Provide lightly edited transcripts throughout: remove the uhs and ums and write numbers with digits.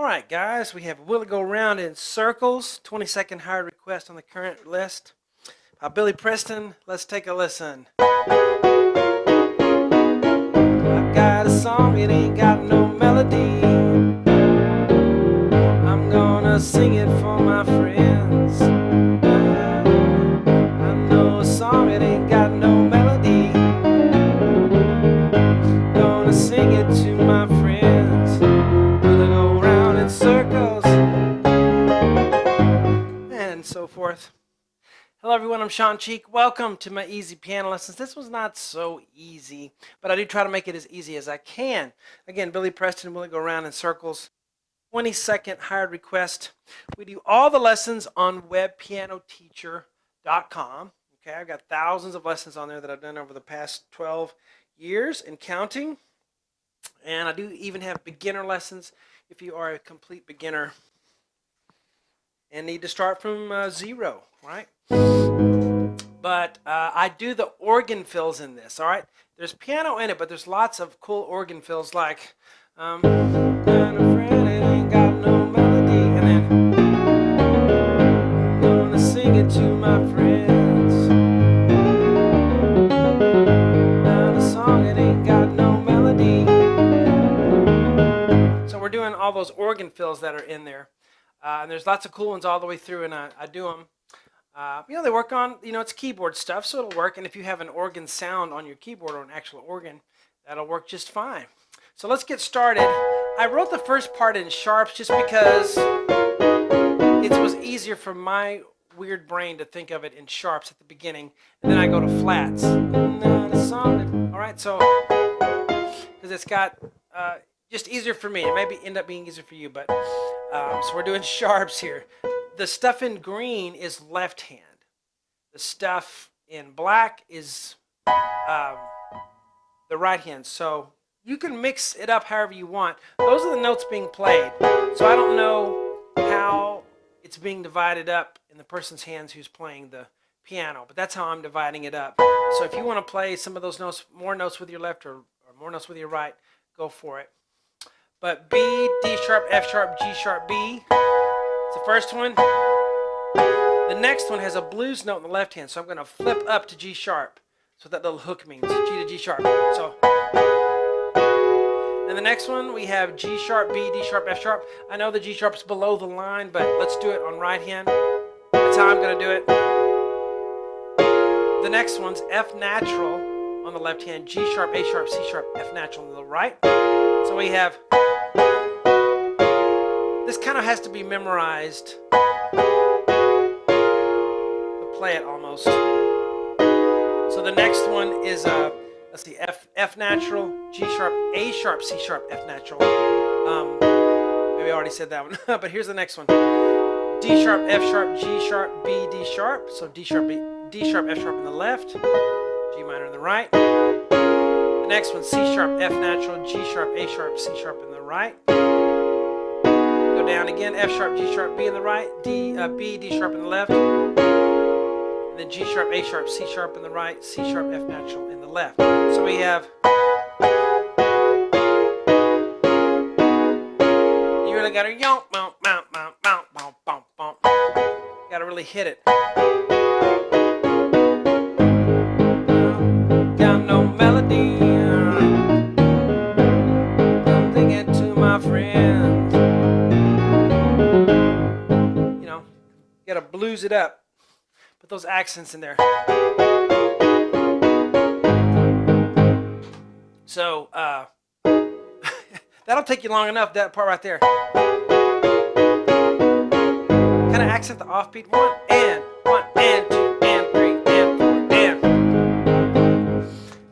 All right, guys, we have Will It Go Round in Circles, 22nd hired request on the current list by Billy Preston. Let's take a listen. I've got a song, it ain't got no melody. I'm gonna sing it for my friends. I know a song, it ain't got no melody. Gonna sing it to my friends. Will it go round in circles? And so forth. Hello everyone, I'm Shawn. Welcome to my easy piano lessons. This was not so easy, but I do try to make it as easy as I can. Again, Billy Preston, Will It Go Round in Circles, 22nd hired request. We do all the lessons on webpianoteacher.com. Okay, I've got thousands of lessons on there that I've done over the past 12 years and counting. And I do even have beginner lessons if you are a complete beginner and need to start from zero, right? But I do the organ fills in this, all right? There's piano in it, but there's lots of cool organ fills like and a friend, it ain't got no melody, and then I'm gonna sing it to my friends. Not a song, it ain't got no melody. So we're doing all those organ fills that are in there. And there's lots of cool ones all the way through, and I do them. They work on, it's keyboard stuff, so it'll work. And if you have an organ sound on your keyboard or an actual organ, that'll work just fine. So let's get started. I wrote the first part in sharps just because it was easier for my weird brain to think of it in sharps at the beginning, and then I go to flats. All right, so because it's got just easier for me. It may end up being easier for you, but so we're doing sharps here. The stuff in green is left hand. The stuff in black is the right hand. So you can mix it up however you want. Those are the notes being played. So I don't know how it's being divided up in the person's hands who's playing the piano, but that's how I'm dividing it up. So if you want to play some of those notes, more notes with your left or more notes with your right, go for it. But B, D sharp, F sharp, G sharp, B. It's the first one. The next one has a blues note in the left hand, so I'm going to flip up to G sharp. That's what that little hook means, G to G sharp. So, and the next one we have G sharp, B, D sharp, F sharp. I know the G sharp's below the line, but let's do it on right hand. That's how I'm going to do it. The next one's F natural on the left hand, G sharp, A sharp, C sharp, F natural on the right. So we have, this kind of has to be memorized to play it almost. So the next one is, let's see, F natural, G sharp, A sharp, C sharp, F natural. Maybe I already said that one, but here's the next one. D sharp, F sharp, G sharp, B, D sharp. So D sharp, B, D sharp, F sharp in the left, G minor in the right. The next one, C sharp, F natural, G sharp, A sharp, C sharp in the right. Go down again, F sharp, G sharp, B in the right, B, D sharp in the left. And then G sharp, A sharp, C sharp in the right, C sharp, F natural in the left. So we have, you really got to yonk, mount, mount, mount, mount, mount, mount, mount. Got to really hit it. Got no melody. Sing it to my friends. You got to blues it up. Put those accents in there. So, that'll take you long enough, that part right there. Kind of accent the offbeat. 1 and 2 and 3 and 4 and.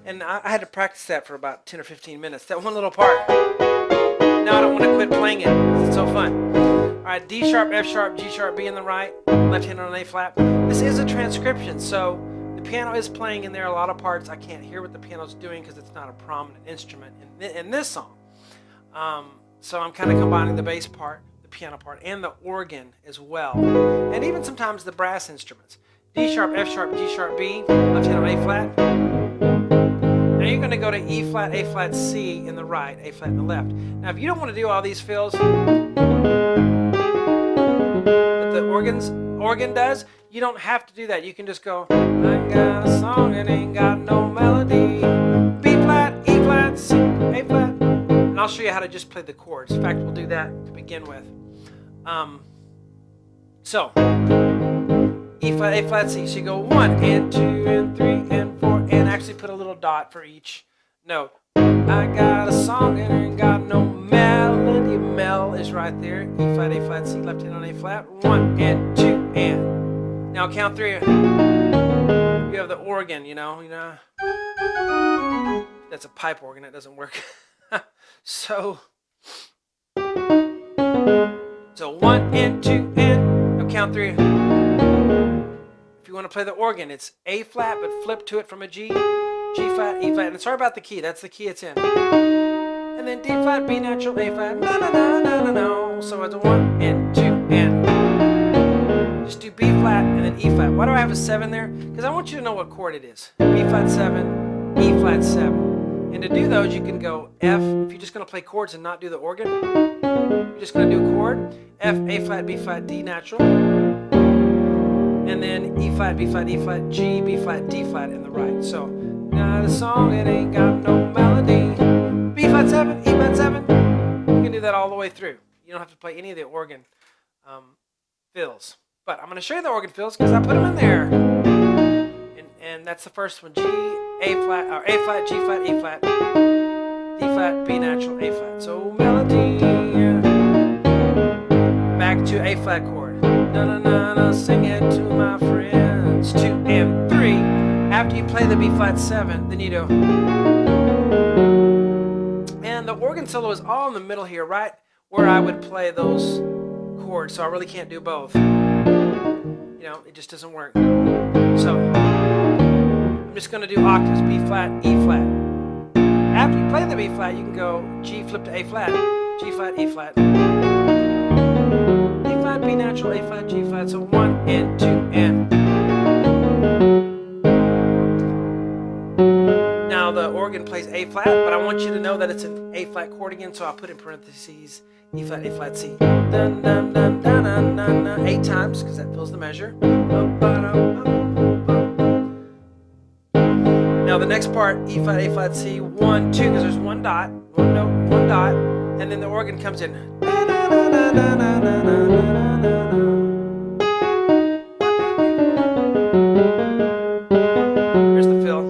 And I had to practice that for about 10 or 15 minutes. That one little part. Now I don't want to quit playing it because it's so fun. All right, D sharp, F sharp, G sharp, B in the right, left hand on an A flat. This is a transcription, so the piano is playing in there a lot of parts. I can't hear what the piano's doing because it's not a prominent instrument in this song. So I'm kind of combining the bass part, the piano part, and the organ as well. And even sometimes the brass instruments. D sharp, F sharp, G sharp, B, left hand on A flat. Now you're going to go to E flat, A flat, C in the right, A flat in the left. Now if you don't want to do all these fills, the organ does, you don't have to do that. You can just go, I got a song and ain't got no melody. B flat, E flat, C, A flat. And I'll show you how to just play the chords. In fact, we'll do that to begin with. So, E flat, A flat, C. So you go 1 and 2 and 3 and 4 and actually put a little dot for each note. I got a song and ain't got no melody. Mel is right there. E flat, A flat, C, left hand on A flat. 1 and 2 and. Now count 3. You have the organ, you know. That's a pipe organ. It doesn't work. So 1 and 2 and. Now count 3. If you want to play the organ, it's A flat, but flip to it from a G, G flat, E flat. And sorry about the key. That's the key it's in. And then D flat, B natural, A flat. No, no, no, no, no, no. So it's a 1 and 2 and. Just do B flat and then E flat. Why do I have a 7 there? Because I want you to know what chord it is. B flat 7, E flat 7. And to do those, you can go F. If you're just going to play chords and not do the organ, you're just going to do a chord. F, A flat, B flat, D natural. And then E flat, B flat, E flat, G, B flat, D flat in the right. So, got a song, it ain't got no melody. B flat 7, E flat 7. You can do that all the way through. You don't have to play any of the organ fills. But I'm going to show you the organ fills because I put them in there. And that's the first one. G, A flat, or A flat, G flat, E flat, D flat, B natural, A flat. So melody. Back to A flat chord. Na na na na, sing it to my friends. 2 and 3. After you play the B flat 7, then you do. And the organ solo is all in the middle here, right where I would play those chords. So I really can't do both. You know, it just doesn't work. So I'm just going to do octaves, B flat, E flat. After you play the B flat, you can go G flip to A flat, G flat, E flat, D flat, B natural, A flat, G flat. So 1 and 2 and. Now the organ plays A flat, but I want you to know that it's an A flat chord again, so I'll put in parentheses E flat, A flat, C. Dun, dun, dun, dun, dun, dun, dun. 8 times, because that fills the measure. Now the next part, E flat, A flat, C, 1, 2, because there's one dot, one note, one dot, and then the organ comes in. Here's the fill.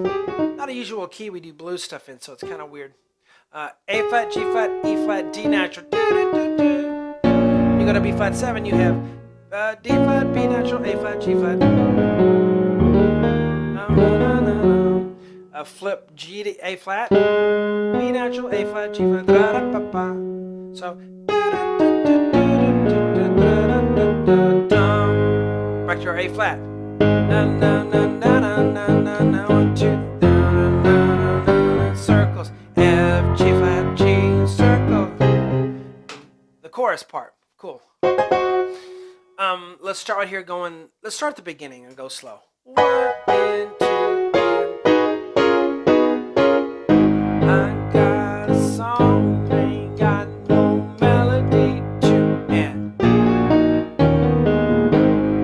Not a usual key we do blues stuff in, so it's kind of weird. A flat, G flat, E flat, D natural. You go to B flat 7, you have D flat, B natural, A flat, G flat. Flip G to A flat, B natural, A flat, G flat. So back to our A flat. 1, 2, circles. F, G flat, G, circle. The chorus part. Cool. Let's start right here going, let's start at the beginning and go slow. 1 and 2. I got a song, ain't got no melody. 2 and.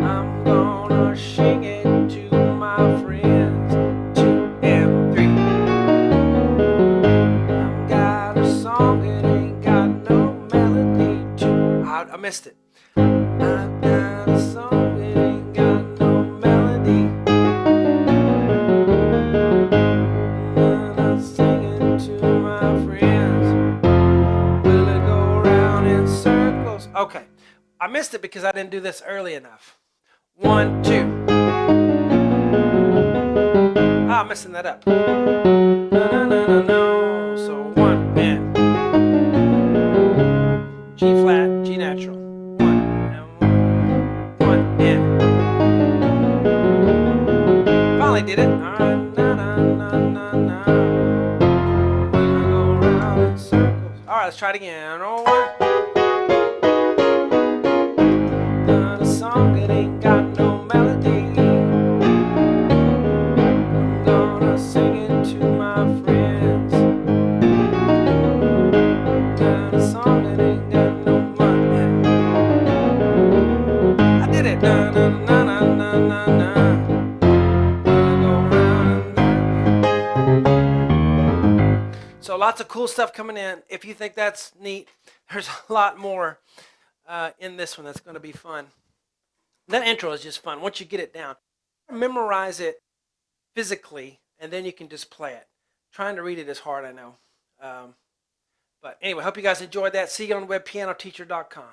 I'm gonna sing it to my friends. 2 and 3. I've got a song, it ain't got no melody. 2. I missed it. I've got a song, it ain't got no melody. And I'm singing to my friends. Will it go round in circles? Okay, I missed it because I didn't do this early enough. 1, 2. I'm messing that up. No. So 1 and G flat, G natural. 1 and. Finally did it. Go around in circles. All right, let's try it again. 1. Got a song, it ain't got no melody. I'm gonna sing it to my friends. Got a song, it ain't got no money. I did So lots of cool stuff coming in. If you think that's neat, there's a lot more in this one that's going to be fun. That intro is just fun once you get it down. Memorize it physically, and then you can just play it. Trying to read it is hard, I know. But anyway, hope you guys enjoyed that. See you on webpianoteacher.com.